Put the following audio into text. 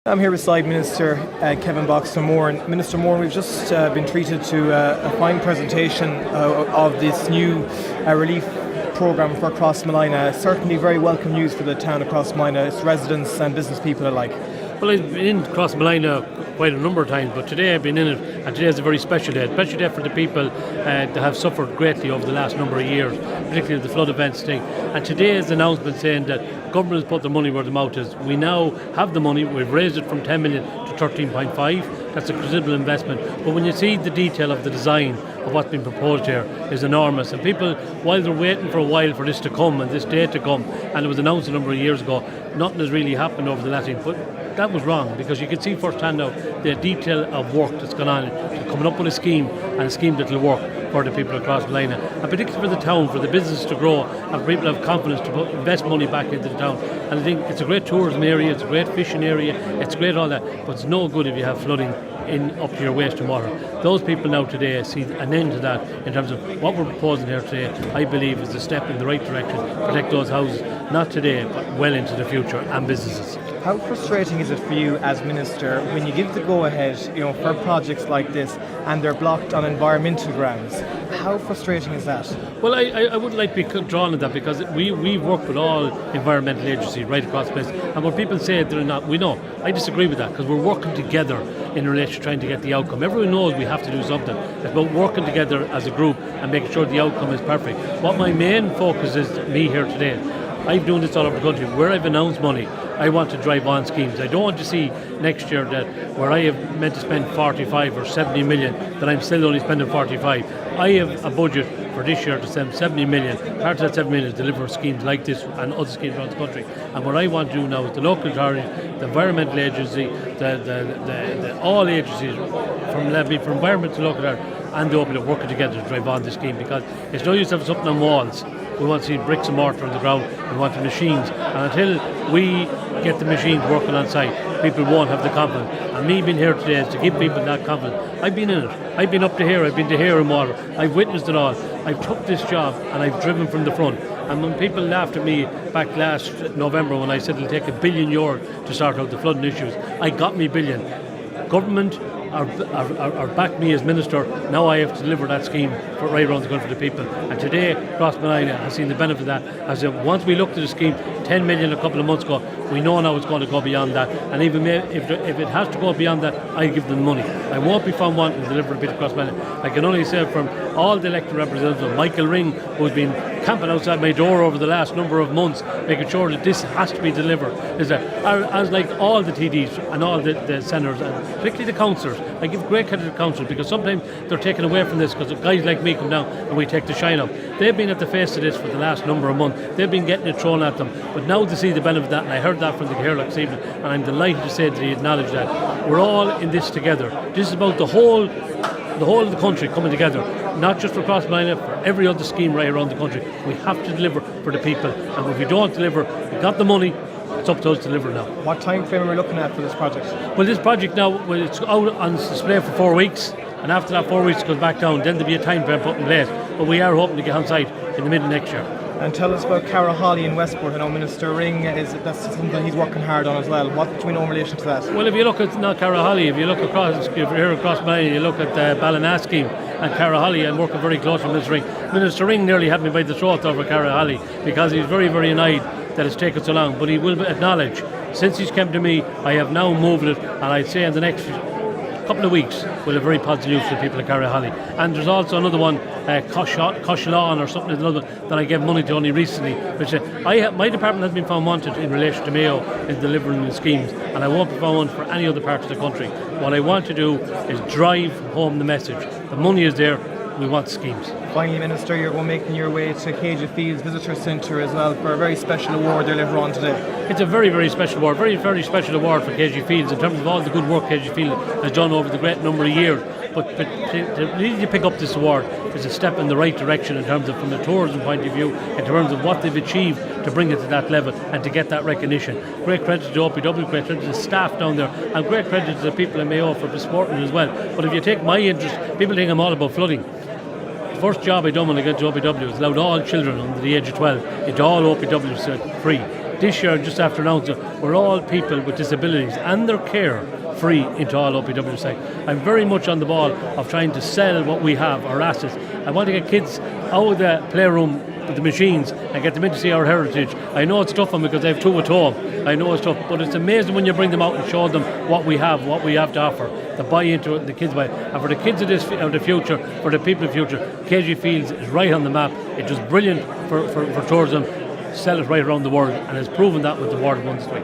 I'm here beside Minister Kevin Moran. Minister Moran, we've just been treated to a fine presentation of this new relief programme for Crossmolina. Certainly very welcome news for the town of Crossmolina, its residents and business people alike. Well, I've been in Crossmolina quite a number of times, but today I've been in it, and today is a very special day. A special day for the people that have suffered greatly over the last number of years, particularly the flood events thing. And today's announcement saying that government has put their money where the mouth is. We now have the money. We've raised it from 10 million to 13.5. That's a considerable investment. But when you see the detail of the design of what's been proposed here is enormous. And people, while they're waiting for a while for this to come and this day to come, and it was announced a number of years ago, nothing has really happened over the last year. But that was wrong, because you can see firsthand now the detail of work that's gone on, coming up with a scheme, and a scheme that will work for the people across Ballycastle, and particularly for the town, for the business to grow, and for people to have confidence to invest money back into the town. And I think it's a great tourism area, it's a great fishing area, it's great all that, but it's no good if you have flooding in up to your waist and water. Those people now today see an end to that in terms of what we're proposing here today. I believe is a step in the right direction to protect those houses, not today but well into the future, and businesses. How frustrating is it for you as Minister when you give the go-ahead, for projects like this and they're blocked on environmental grounds? How frustrating is that? Well, I wouldn't like to be drawn to that, because we've worked with all environmental agencies right across the place, and when people say they're not, we know. I disagree with that, because we're working together in relation to trying to get the outcome. Everyone knows we have to do something. It's about working together as a group and making sure the outcome is perfect. What my main focus is, me here today, I'm doing this all over the country. Where I've announced money, I want to drive on schemes. I don't want to see next year that where I have meant to spend 45 or 70 million, that I'm still only spending 45. I have a budget for this year to spend 70 million. Part of that 70 million is deliver schemes like this and other schemes around the country. And what I want to do now is the local authority, the environmental agency, the all agencies from environment to local authority, and the open are working together to drive on this scheme, because it's no use having something on walls. We want to see bricks and mortar on the ground. We want the machines. And until we get the machines working on site, people won't have the confidence. And me being here today is to give people that confidence. I've been in it. I've been up to here. I've been to here in water. I've witnessed it all. I've took this job and I've driven from the front. And when people laughed at me back last November when I said it'll take €1 billion to sort out the flooding issues, I got me billion. Government are back me as minister. Now I have to deliver that scheme for right around the country for the people. And today, Crossmolina has seen the benefit of that. As once we looked at the scheme, 10 million a couple of months ago, we know now it's going to go beyond that. And even if it has to go beyond that, I give them money. I won't be found wanting to deliver a bit of Crossmolina. I can only say from all the elected representatives, Michael Ring, who's been camping outside my door over the last number of months, making sure that this has to be delivered, is that as like all the TDs and all the senators, and particularly the councillors, I give great credit to the councillors, because sometimes they're taken away from this because guys like me come down and we take the shine up. They've been at the face of this for the last number of months. They've been getting it thrown at them, but now to see the benefit of that, and I heard that from the Cairlock this evening, and I'm delighted to say that he acknowledged that. We're all in this together. This is about the whole of the country coming together, not just for Crossmolina, for every other scheme right around the country. We have to deliver for the people, and if we don't deliver, we've got the money, it's up to us to deliver now. What time frame are we looking at for this project? Well, this project now, it's out on display for 4 weeks, and after that 4 weeks it goes back down, then there'll be a time frame put in place, but we are hoping to get on site in the middle of next year. And tell us about Carrahally in Westport. I know Minister Ring, that's something that he's working hard on as well. What do we know in relation to that? Well, if you look at not Carrahally, if you're here across Ballycastle, you look at the Ballina scheme and Carrahally, I'm working very close with Minister Ring. Minister Ring nearly had me by the throat over Carrahally, because he's very, very annoyed that it's taken so long. But he will acknowledge, since he's come to me, I have now moved it, and I'd say in the next couple of weeks we'll have very positive news for the people of Carrahally. And there's also another one, Coshlawn or something, another that I gave money to only recently, which my department has been found wanted in relation to Mayo in delivering the schemes, and I won't be found wanted for any other part of the country. What I want to do is drive home the message. The money is there, we want schemes. Finally, Minister, you're making your way to Ceide Fields Visitor Centre as well for a very special award they're later on today. It's a very, very special award, very, very special award for Ceide Fields in terms of all the good work Ceide Fields has done over the great number of years. But to really pick up this award is a step in the right direction in terms of, from the tourism point of view, in terms of what they've achieved to bring it to that level and to get that recognition. Great credit to OPW, great credit to the staff down there, and great credit to the people in Mayo for supporting it as well. But if you take my interest, people think I'm all about flooding. The first job I done when I got to OPW was allowed all children under the age of 12 into all OPWs free. this year, just after announcing, we're all people with disabilities and their care free into all OPW site. I'm very much on the ball of trying to sell what we have, our assets. I want to get kids out of the playroom with the machines and get them in to see our heritage. I know it's tough because I have two at home. I know it's tough, but it's amazing when you bring them out and show them what we have to offer. To buy into it, the kids buy it. And for the kids of the future, for the people of the future, KG Fields is right on the map. It's just brilliant for tourism. Sell it right around the world, and has proven that with the World One Street.